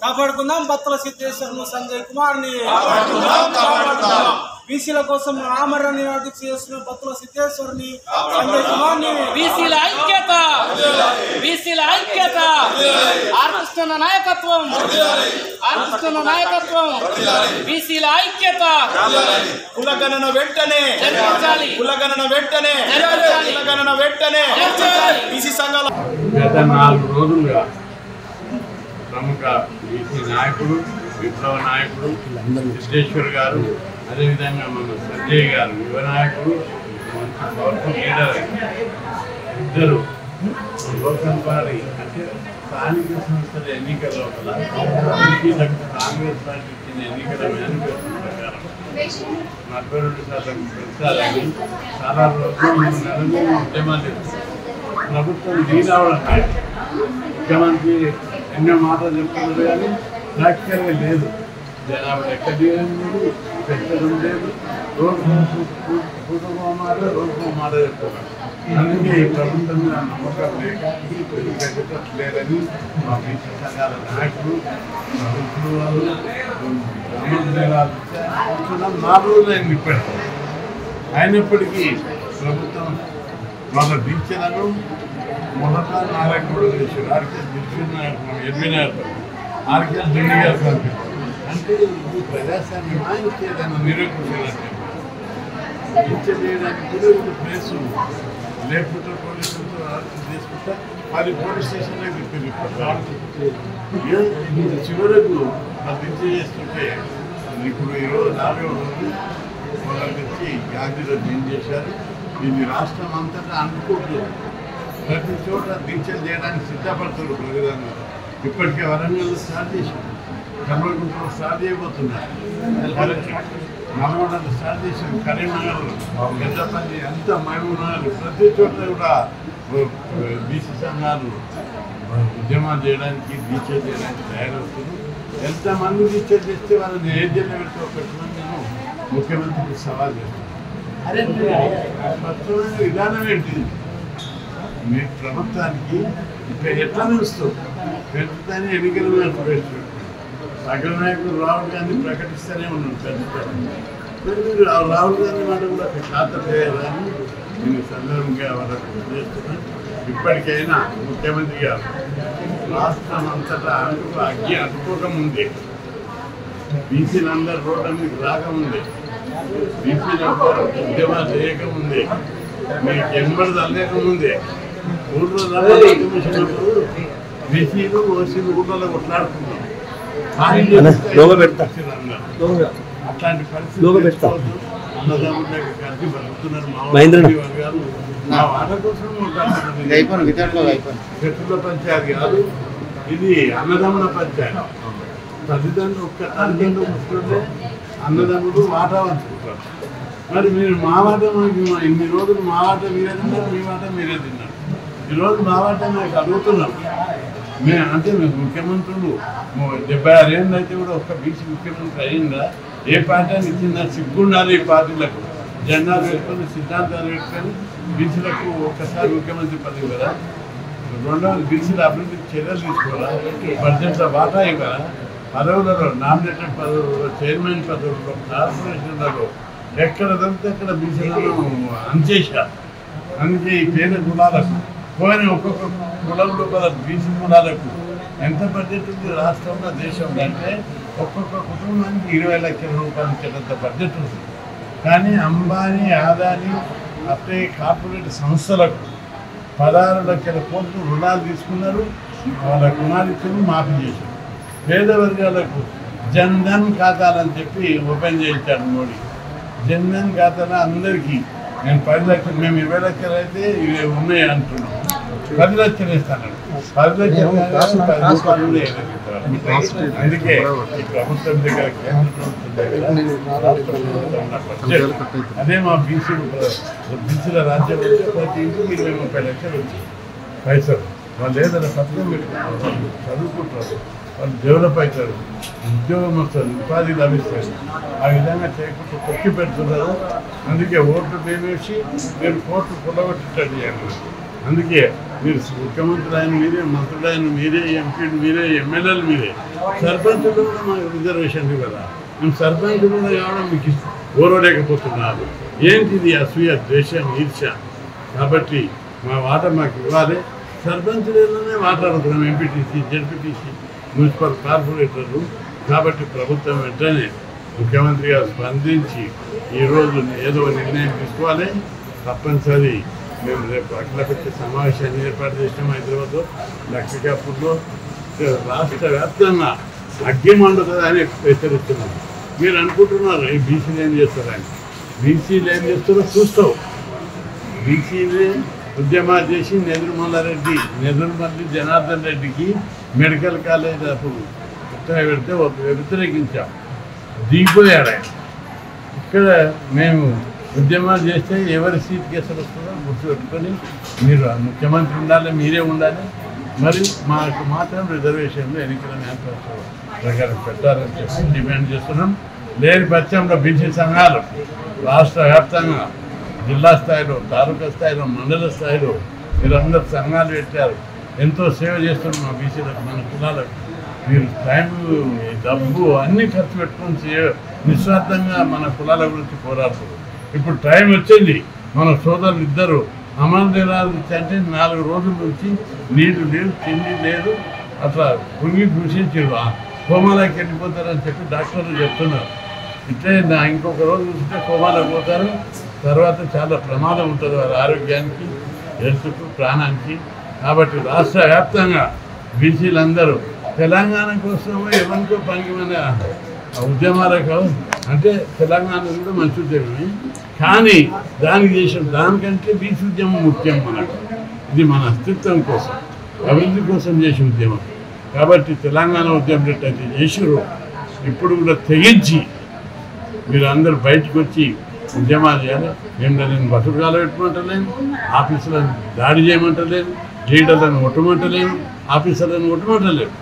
కాపాడుకుందాం బత్తుల సిద్ధేశ్వరుని సంజయ్ కుమార్ని బీసీల కోసం ఆమరణ నిరాదీక్ష చేస్తున్న బత్తుల సిద్ధేశ్వరుని సంజయ్ కుమార్ని బీసీల ఐక్యత ఆర్కృష్ణ నాయకత్వం బీసీల ఐక్యత కులగణన వెంటనే బీసీ సంఘాల గత 4 రోజులుగా ప్రముఖ బీసీ నాయకుడు విప్లవ నాయకుడు సిద్ధేశ్వర్ గారు, అదేవిధంగా మన సంజయ్ గారు యువ నాయకుడు, మంచి పవర్ఫుల్ లీడర్ ఇద్దరు లోకల్ పార్టీ అంటే స్థానిక సంస్థల ఎన్నికల లోపల కాంగ్రెస్ పార్టీ ఇచ్చిన ఎన్నికల మేనిఫెస్టో ప్రకారం 42% పెంచాలని చాలా రోజులు 3 నెలలు ఉద్యమాలు చేస్తున్నారు. ప్రభుత్వం లీనవడం ముఖ్యమంత్రి ఎన్నో మాటలు చెప్తున్నారు కానీ ప్రాక్టికల్గా లేదు. జనాభా లెక్క తీయడం లేదు, పెంచడం లేదు, రోజుకో మాట చెప్తున్నారు. అందుకే ఈ ప్రభుత్వం మీద నమ్మకం లేక లేదని మా బీసీ సంఘాల నాయకులు వాళ్ళు 4 రోజులైంది ఇప్పటికీ. అయినప్పటికీ ప్రభుత్వం వాళ్ళ దీక్షలను మొదట నారాయణగూడ చేశారు. ఆర్కేఎస్ ఆర్కేఎస్ ఢిల్లీ గారు పంపించారు. అంటే ఇది ప్రజాస్వామ్యమా ఇంకేదైనా నిరూపించాలంటే దీక్ష చేయడానికి కూడా ఒక ప్లేస్ లేకపోతే పోలీసులతో అరెస్ట్ చేసుకుంటే 10 పోలీస్ స్టేషన్లో తిప్పారు. చివరకు దీక్ష చేస్తుంటే ఇప్పుడు ఈరోజు 4వ రోజు వాళ్ళకి వచ్చి గాంధీలో ఏం చేశారు. దీన్ని రాష్ట్రం అంతటా అనుకుంటున్నారు. ప్రతి చోట దీక్షలు చేయడానికి సిద్ధపడుతున్నారు ప్రజలందరూ. ఇప్పటికే వరంగల్లో స్టార్ట్ చేశారు, కర్మగుంటలో స్టార్ట్ చేయబోతున్నారు, నల్గొండలో స్టార్ట్ చేశారు, కరీంనగర్, పెద్దపల్లి అంతా మహబూబ్నగర్ ప్రతి చోట కూడా బీసీ సంఘాలు ఉద్యమాలు చేయడానికి దీక్షలు చేయడానికి తయారవుతున్నారు. ఎంతమంది దీక్షలు చేస్తే వాళ్ళని ఏ జిల్లా పెడితే పెట్టమని నేను ముఖ్యమంత్రికి సవాల్ చేస్తాను. స్వచ్ఛమైన విధానం ఏంటి? మీ ప్రభుత్వానికి ఇక్కడ ఎట్లా నిలుస్తుంది? పెద్దదాన్ని ఎన్నికల ప్రవేశపెట్టారు. సగల నాయకులు రాహుల్ గాంధీ ప్రకటిస్తూనే ఉన్నాడు పెద్దదాన్ని. మరి మీరు రాహుల్ గాంధీ మాట కూడా ఖాతా చేయాలని నేను సందర్భంగా వాళ్ళకు చేస్తున్నాను. ఇప్పటికైనా ముఖ్యమంత్రి గారు రాష్ట్రం అంతటా అనుకోకముందే బీసీలందరూ రోడ్ల మీద రాకముందే బీసీలందరూ ఉద్యమాలు చేయకముందే మీకు ఎంబడి తగ్గకముందే ఊళ్ళో కమిషనప్పుడు బీసీలు ఓసీలు ఊళ్ళలో కొట్లాడుతున్నాం. అట్లాంటి పరిస్థితి అన్నదమ్ముల కలిసి బతుకుతున్నారు. మామూలు వర్గాలు నా వాట కోసం శత్రుల పంచాయతీ కాదు, ఇది అన్నదమ్ముల పంచాయతీ. తల్లిదండ్రులు తల్లిదండ్రులు పుట్టితే అన్నదమ్ములు వాటా పంచుకుంటారు. మరి మీరు మా వాట ఇన్ని రోజులు మా వాట మీరే తిన్నారు, మీ వాట మీరే తిన్నారు. ఈరోజు మా వాట మీకు అడుగుతున్నాం. అంటే మీకు ముఖ్యమంత్రులు 76 ఏళ్ళు అయితే కూడా ఒక్క బీసీ ముఖ్యమంత్రి అయిందా? ఏ పార్టీ అని ఇచ్చిందా? సిగ్గుండాలి ఈ పార్టీలకు. జెండాలు పెట్టుకొని సిద్ధాంతాలు పెట్టుకొని బీసీలకు ఒక్కసారి ముఖ్యమంత్రి పదవి కదా. రెండవది బీసీల అభివృద్ధికి చర్యలు తీసుకోవాలా, బడ్జెట్లో వాటా ఇవ్వాలా, పదవులలో నామినేటెడ్ పదవులలో, చైర్మన్ పదవులలో, కార్పొరేషన్లలో ఎక్కడ దొరికితే అక్కడ బీసీలను అంచేశారు. అందుకే ఈ పేద కులాలకు పోయిన ఒక్కొక్క కులంలో కూడా బీసీ కులాలకు ఎంత బడ్జెట్ ఉంది రాష్ట్రంలో దేశంలో అంటే ఒక్కొక్క కుటుంబానికి 20 లక్షల రూపాయలు ఇచ్చేటంత బడ్జెట్ ఉంది. కానీ అంబానీ, ఆదాని అట్లే కార్పొరేట్ సంస్థలకు 16 లక్షల కోట్లు రుణాలు తీసుకున్నారు. వాళ్ళ రుణాలు మాఫీ చేశారు. పేద వర్గాలకు జన్ధన్ ఖాతాలని చెప్పి ఓపెన్ చేయించాడు మోడీ. జన్ధన్ ఖాతాలో అందరికీ నేను 10 లక్షలు, మేము 20 లక్షలు అయితే ఇవి ఉన్నాయి అంటున్నాం. 10 లక్షలు ఇస్తాను. 10 లక్షలు అందుకే ఈ ప్రభుత్వం దగ్గర, కేంద్ర ప్రభుత్వం దగ్గర, రాష్ట్ర ప్రభుత్వం ఉన్న బడ్జెట్ అదే మా బీసీల రాజ్యం వచ్చే ప్రతి ఇంటికి 20-30 లక్షలు వచ్చాయి పైసలు. వాళ్ళు ఏదైనా పథకం పెట్టుకుంటారు, వాళ్ళు చదువుకుంటారు, వాళ్ళు డెవలప్ అవుతారు, ఉద్యోగం వస్తుంది, ఉపాధి లభిస్తుంది. ఆ విధంగా చేయకుండా తొక్కి పెడుతున్నారు. అందుకే ఓట్లు వేసి మీరు కోర్టు పొలగొట్టేటట్టు చేయాలి. అందుకే మీరు ముఖ్యమంత్రి ఆయన మీరే, మంత్రులు ఆయన మీరే, ఎంపీలు మీరే, ఎమ్మెల్యేలు మీరే, సర్పంచులు కూడా మాకు రిజర్వేషన్లు కదా. మేము సర్పంచులు కూడా కావడం మీకు ఓరలేకపోతున్నారు. ఏంటిది అసూయ, ద్వేషం, ఈర్ష? కాబట్టి మా వాటా మాకు ఇవ్వాలి. సర్పంచులలోనే మాట్లాడుతున్నాం, ఎంపీటీసీ, జెడ్పీటీసీ, మున్సిపల్ కార్పొరేటర్లు. కాబట్టి ప్రభుత్వం వెంటనే ముఖ్యమంత్రి గారు స్పందించి ఈరోజు ఏదో నిర్ణయం తీసుకోవాలి. తప్పనిసరి మేము రేపు అఖిలపక్ష సమావేశాన్ని ఏర్పాటు చేసినాం హైదరాబాద్లో, లక్షకాపూర్లో. రాష్ట్ర వ్యాప్తంగా అగ్గిమండుతుందని హెచ్చరిస్తున్నాం. మీరు అనుకుంటున్నారు ఈ బీసీలు ఏం చేస్తారని. బీసీలు ఏం చేస్తారో చూస్తావు. బీసీలే ఉద్యమాలు చేసి నెదురుమల్లి జనార్దన్ రెడ్డికి మెడికల్ కాలేజ్ అప్పుడు పెడితే వ్యతిరేకించాం. దిగిపోయాడు ఆయన. ఇక్కడ మేము ఉద్యమాలు చేస్తే ఎవరి సీట్ కేసులు వస్తుందో గుర్తుపెట్టుకొని మీరు ముఖ్యమంత్రి ఉండాలి, మీరే ఉండాలి. మరి మాకు మాత్రం రిజర్వేషన్లు ఎన్నికల మేనిఫెస్టో ప్రకారం పెట్టాలని చెప్పి డిమాండ్ చేస్తున్నాం. లేని పక్షంలో బీసీ సంఘాలు రాష్ట్ర వ్యాప్తంగా, జిల్లా స్థాయిలో, తాలూకా స్థాయిలో, మండల స్థాయిలో మీరందరూ సంఘాలు పెట్టారు. ఎంతో సేవ చేస్తున్నారు మా బీసీలకు, మన కులాలకు. మీరు టైం, డబ్బు అన్నీ ఖర్చు పెట్టుకొని నిస్వార్థంగా మన కులాల గురించి పోరాడుతున్నారు. ఇప్పుడు టైం వచ్చింది. మన సోదరులు ఇద్దరు అమలు నిరాలు అంటే 4 రోజుల నుంచి నీళ్లు లేవు, తిండి లేదు, అట్లా కుంగి కృషించారు. కోమాలకి వెళ్ళిపోతారని చెప్పి డాక్టర్లు చెప్తున్నారు. ఇట్లే ఇంకొక రోజు చూస్తే కోమాలకు పోతారు. తర్వాత చాలా ప్రమాదం ఉంటుంది వారి ఆరోగ్యానికి, హెల్త్కు, ప్రాణానికి. కాబట్టి రాష్ట్ర వ్యాప్తంగా బీసీలందరూ తెలంగాణ కోసమో ఎవరికో పనికిమనే ఉద్యమాలకు, అంటే తెలంగాణ కూడా మంచి ఉద్యమమే, కానీ దానికి చేసిన దానికంటే బీసీ ఉద్యమం ముఖ్యం మనకు. ఇది మన అస్తిత్వం కోసం, అభివృద్ధి కోసం చేసే ఉద్యమం. కాబట్టి తెలంగాణ ఉద్యమం ఎట్టయితే చేసిరో ఇప్పుడు కూడా తెగించి మీరు అందరూ బయటకు వచ్చి ఉద్యమాలు చేయాలి. మేము నేను బతుకుగాలు పెట్టుకుంటలేను, ఆఫీసులను దాడి చేయమంటలేను, లీడర్లను కొట్టమంటలేను, ఆఫీసర్లను కొట్టమంటలేను.